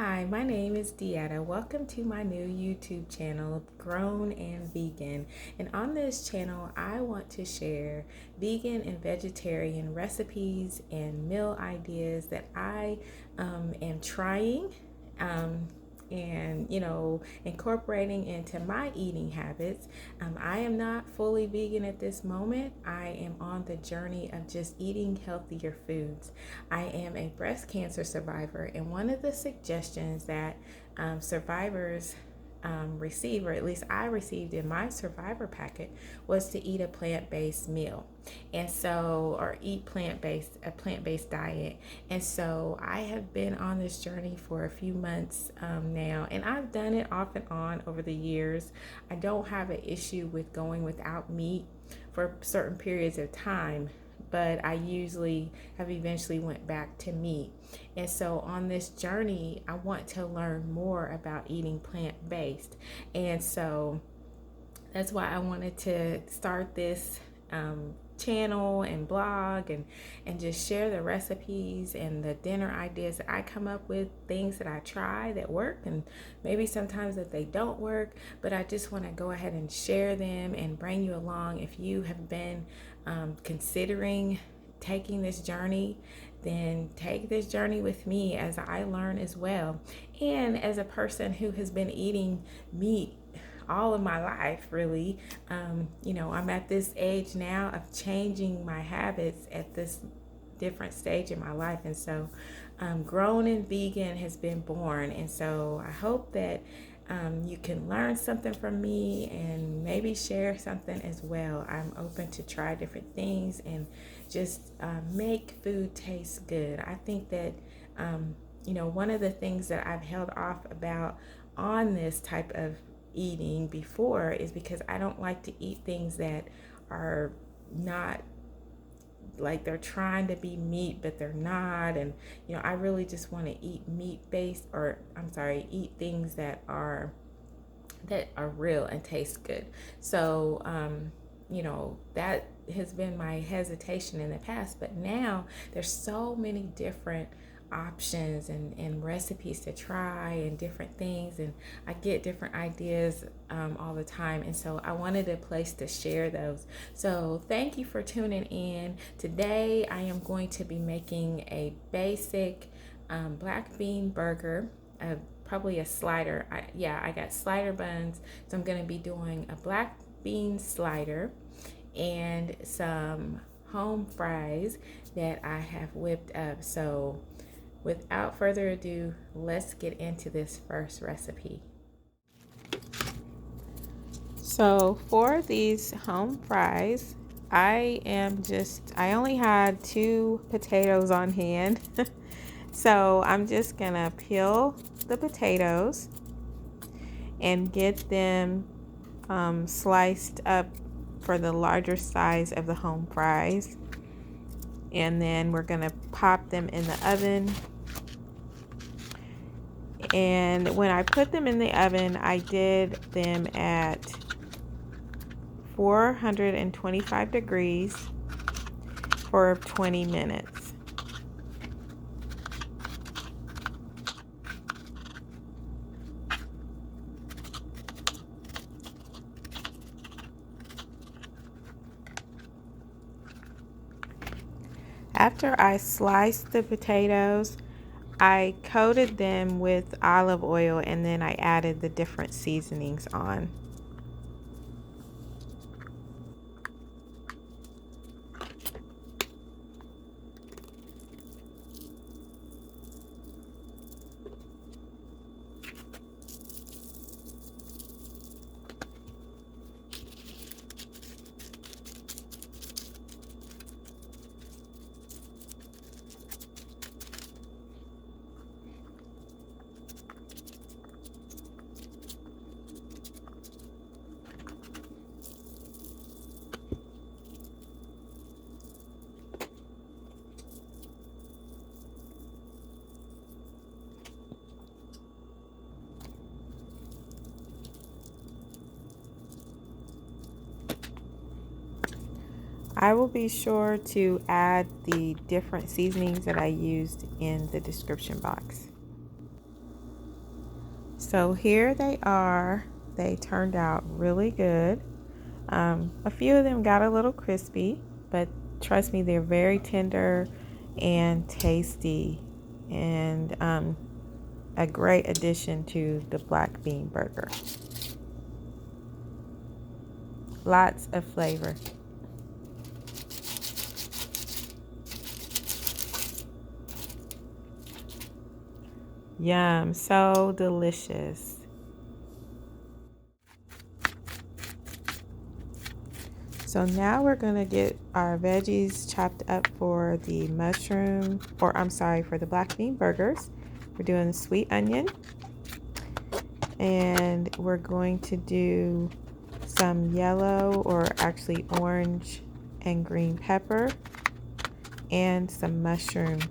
Hi, my name is Deetta. Welcome to my new YouTube channel, Grown and Vegan. And on this channel, I want to share vegan and vegetarian recipes and meal ideas that I am trying. And incorporating into my eating habits. I am not fully vegan at this moment. I am on the journey of just eating healthier foods. I am a breast cancer survivor, and one of the suggestions that survivors receive, or at least I received in my survivor packet, was to eat a plant-based meal, and so or eat a plant-based diet. And so I have been on this journey for a few months now, and I've done it off and on over the years. I don't have an issue with going without meat for certain periods of time, but I usually have eventually went back to meat. And so on this journey, I want to learn more about eating plant-based. And so that's why I wanted to start this channel and blog and just share the recipes and the dinner ideas that I come up with, things that I try that work and maybe sometimes that they don't work, but I just want to go ahead and share them and bring you along. If you have been considering taking this journey, then take this journey with me as I learn as well. And as a person who has been eating meat all of my life, really, I'm at this age now of changing my habits at this different stage in my life. And so Grown and Vegan has been born. And so I hope that you can learn something from me and maybe share something as well. I'm open to try different things and just make food taste good. I think that, one of the things that I've held off about on this type of eating before is because I don't like to eat things that are not like they're trying to be meat but they're not. And I really just want to eat eat things that are real and taste good. So that has been my hesitation in the past, but now there's so many different options and recipes to try and different things, and I get different ideas all the time, and so I wanted a place to share those. So thank you for tuning in. Today I am going to be making a basic black bean burger, probably a slider. I got slider buns, so I'm going to be doing a black bean slider and some home fries that I have whipped up. So without further ado, let's get into this first recipe. So for these home fries, I only had 2 potatoes on hand. So I'm just gonna peel the potatoes and get them sliced up for the larger size of the home fries. And then we're gonna pop them in the oven. And when I put them in the oven, I did them at 425 degrees for 20 minutes. After I sliced the potatoes, I coated them with olive oil and then I added the different seasonings on. I will be sure to add the different seasonings that I used in the description box. So here they are. They turned out really good. A few of them got a little crispy, but trust me, they're very tender and tasty, and a great addition to the black bean burger. Lots of flavor. Yum, so delicious. So now we're gonna get our veggies chopped up for the for the black bean burgers. We're doing sweet onion, and we're going to do some yellow, or actually orange and green pepper, and some mushroom.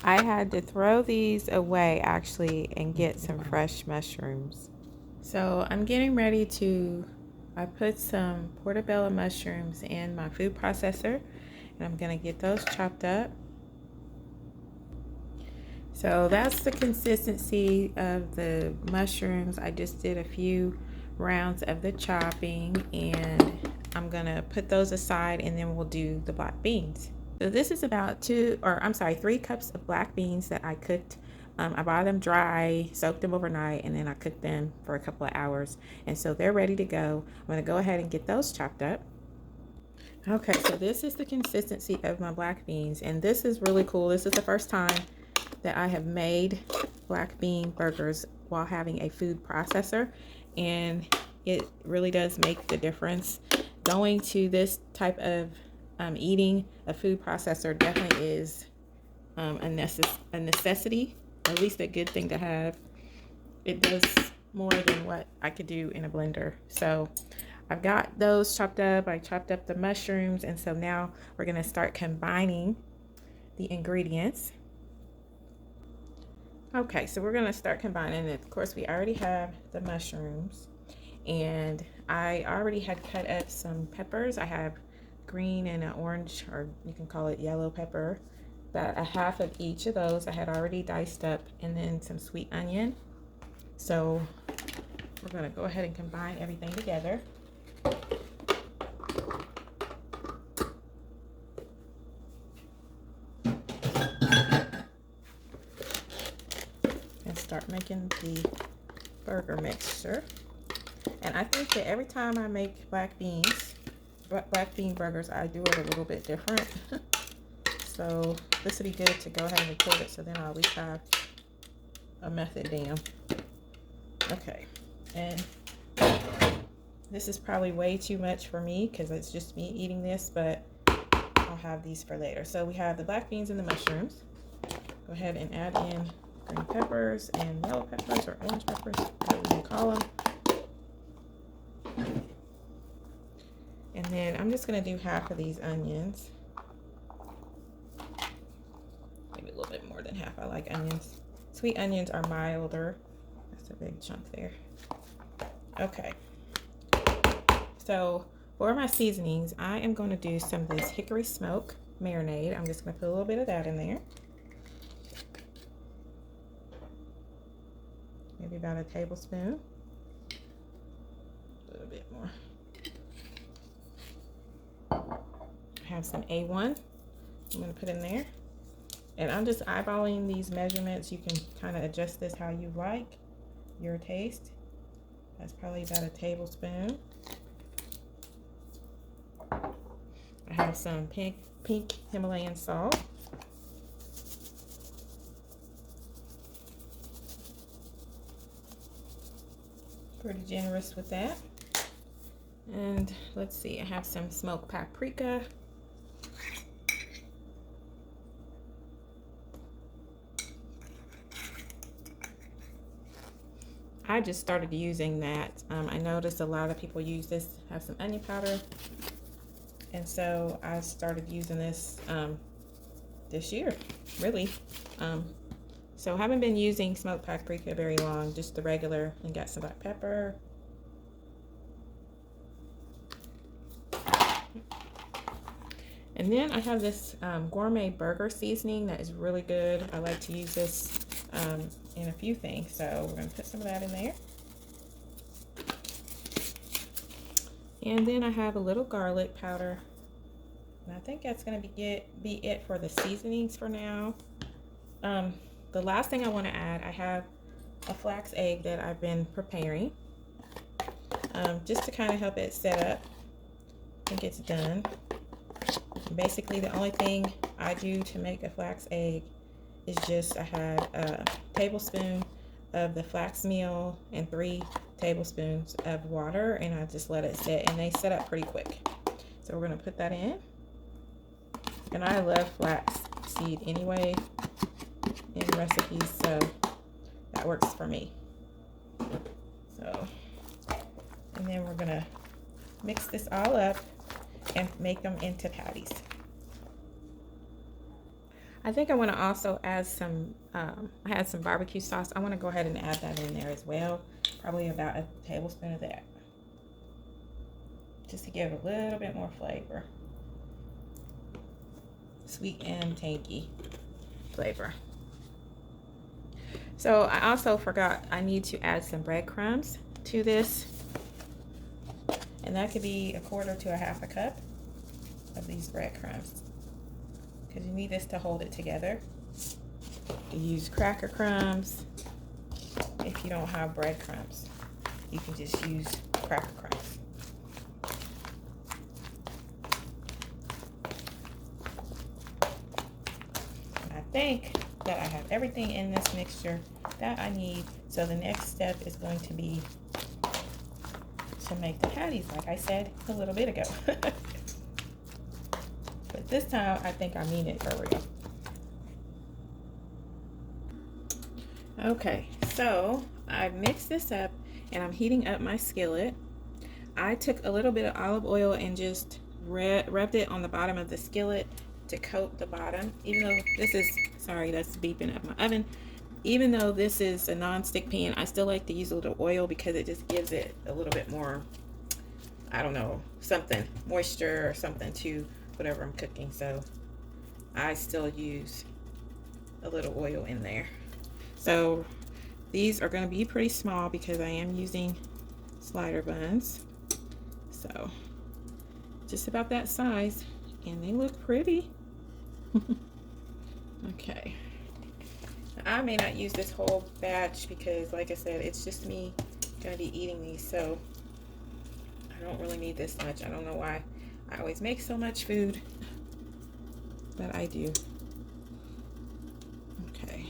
I had to throw these away actually and get some fresh mushrooms. So I'm getting ready I put some portobello mushrooms in my food processor, and I'm gonna get those chopped up. So that's the consistency of the mushrooms. I just did a few rounds of the chopping, and I'm gonna put those aside, and then we'll do the black beans. So this is about 3 cups of black beans that I cooked. I bought them dry, soaked them overnight, and then I cooked them for a couple of hours. And so they're ready to go. I'm gonna go ahead and get those chopped up. Okay, so this is the consistency of my black beans, and this is really cool. This is the first time that I have made black bean burgers while having a food processor, and it really does make the difference. Going to this type of eating a food processor definitely is a necessity, at least a good thing to have. It does more than what I could do in a blender. So I've got those chopped up. I chopped up the mushrooms, and so now we're gonna start combining the ingredients. Okay, so we're gonna start combining it. Of course, we already have the mushrooms, and I already had cut up some peppers. I have green and an orange, or you can call it yellow pepper, about a half of each of those I had already diced up, and then some sweet onion. So we're gonna go ahead and combine everything together. And start making the burger mixture. And I think that every time I make black bean burgers, I do it a little bit different. So this would be good to go ahead and record it, so then I'll at least have a method down. Okay, and this is probably way too much for me because it's just me eating this, but I'll have these for later. So we have the black beans and the mushrooms. Go ahead and add in green peppers and yellow peppers, or orange peppers, whatever you call them. And then I'm just gonna do half of these onions. Maybe a little bit more than half. I like onions. Sweet onions are milder. That's a big chunk there. Okay. So for my seasonings, I am going to do some of this hickory smoke marinade. I'm just going to put a little bit of that in there. Maybe about a tablespoon. A little bit more. I have some A1 I'm going to put in there. And I'm just eyeballing these measurements. You can kind of adjust this how you like, your taste. That's probably about a tablespoon. I have some pink Himalayan salt. pretty generous with that. And let's see, I have some smoked paprika. I just started using that. I noticed a lot of people use this, have some onion powder. And so I started using this this year, really. So I haven't been using smoked paprika very long, just the regular, and got some black pepper. And then I have this gourmet burger seasoning that is really good. I like to use this in a few things. So we're gonna put some of that in there. And then I have a little garlic powder. And I think that's gonna be it for the seasonings for now. The last thing I wanna add, I have a flax egg that I've been preparing. Just to kind of help it set up. I think it's done. Basically, the only thing I do to make a flax egg is just I had a tablespoon of the flax meal and 3 tablespoons of water, and I just let it sit, and they set up pretty quick. So we're gonna put that in. And I love flax seed anyway in recipes, so that works for me. So, and then we're gonna mix this all up and make them into patties. I think I want to also add some, I had some barbecue sauce. I want to go ahead and add that in there as well. Probably about a tablespoon of that. Just to give it a little bit more flavor. Sweet and tangy flavor. So I also forgot I need to add some breadcrumbs to this. And that could be 1/4 to 1/2 cup of these breadcrumbs, because you need this to hold it together. You use cracker crumbs. If you don't have breadcrumbs, you can just use cracker crumbs. And I think that I have everything in this mixture that I need. So the next step is going to be to make the patties, like I said a little bit ago. But this time, I think I mean it for real. Okay, so I mixed this up and I'm heating up my skillet. I took a little bit of olive oil and just rubbed it on the bottom of the skillet to coat the bottom. Even though this is, sorry, that's beeping up my oven. Even though this is a non-stick pan, I still like to use a little oil because it just gives it a little bit more, I don't know, something, moisture or something to whatever I'm cooking. So I still use a little oil in there. So these are going to be pretty small because I am using slider buns. So just about that size, and they look pretty. Okay. I may not use this whole batch because, like I said, it's just me going to be eating these, so I don't really need this much. I don't know why I always make so much food, but I do. Okay.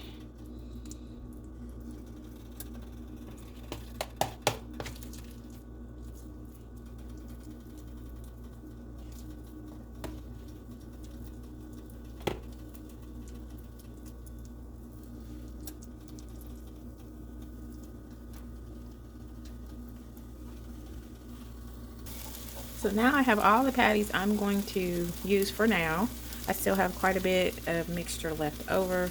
So now I have all the patties I'm going to use for now. I still have quite a bit of mixture left over,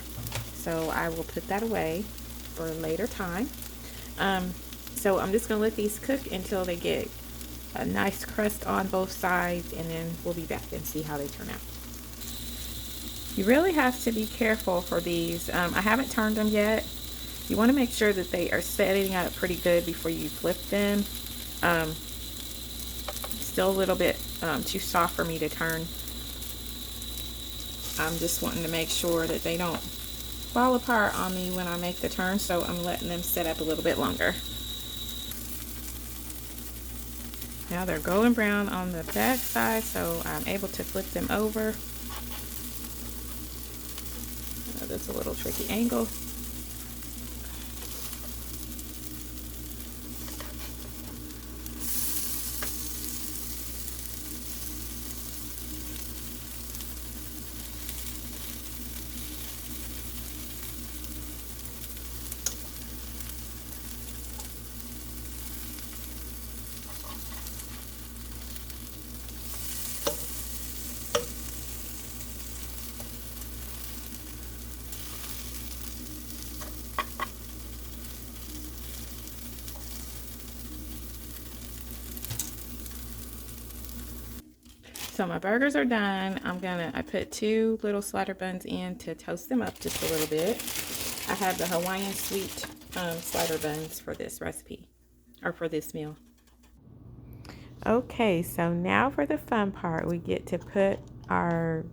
so I will put that away for a later time. So I'm just going to let these cook until they get a nice crust on both sides, and then we'll be back and see how they turn out. You really have to be careful for these. I haven't turned them yet. You want to make sure that they are setting up pretty good before you flip them. Still a little bit too soft for me to turn. I'm just wanting to make sure that they don't fall apart on me when I make the turn, so I'm letting them set up a little bit longer. Now they're golden brown on the back side, so I'm able to flip them over. That's a little tricky angle. So my burgers are done. I put 2 little slider buns in to toast them up just a little bit. I have the Hawaiian sweet slider buns for this recipe, or for this meal. Okay, so now for the fun part. We get to put our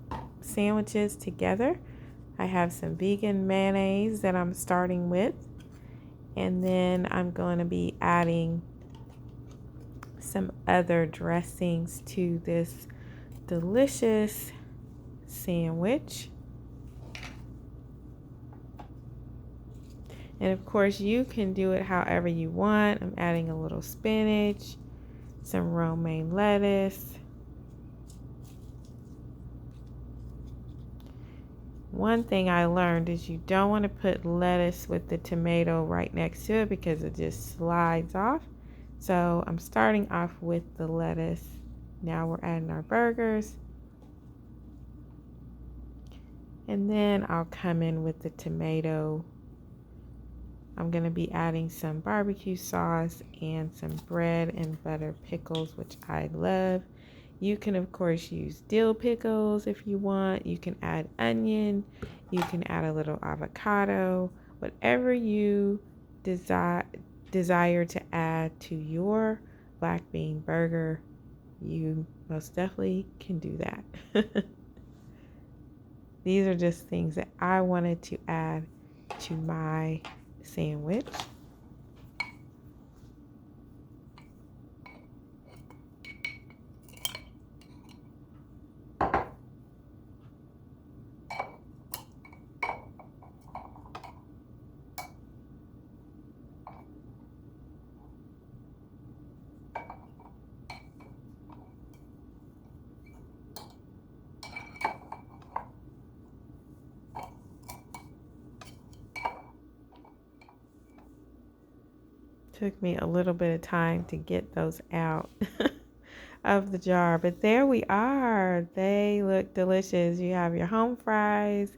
sandwiches together. I have some vegan mayonnaise that I'm starting with. And then I'm going to be adding some other dressings to this delicious sandwich. And of course, you can do it however you want. I'm adding a little spinach, some romaine lettuce. One thing I learned is you don't want to put lettuce with the tomato right next to it because it just slides off. So I'm starting off with the lettuce. Now we're adding our burgers. And then I'll come in with the tomato. I'm going to be adding some barbecue sauce and some bread and butter pickles, which I love. You can, of course, use dill pickles if you want. You can add onion. You can add a little avocado. Whatever you desire to add to your black bean burger, you most definitely can do that. These are just things that I wanted to add to my sandwich. Took me a little bit of time to get those out of the jar, but there we are. They look delicious. You have your home fries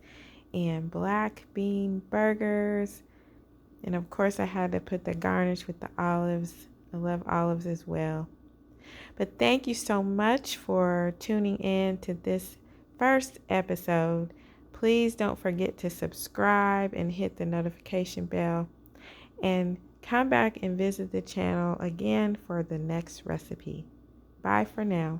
and black bean burgers. And of course, I had to put the garnish with the olives. I love olives as well. But thank you so much for tuning in to this first episode. Please don't forget to subscribe and hit the notification bell. And come back and visit the channel again for the next recipe. Bye for now.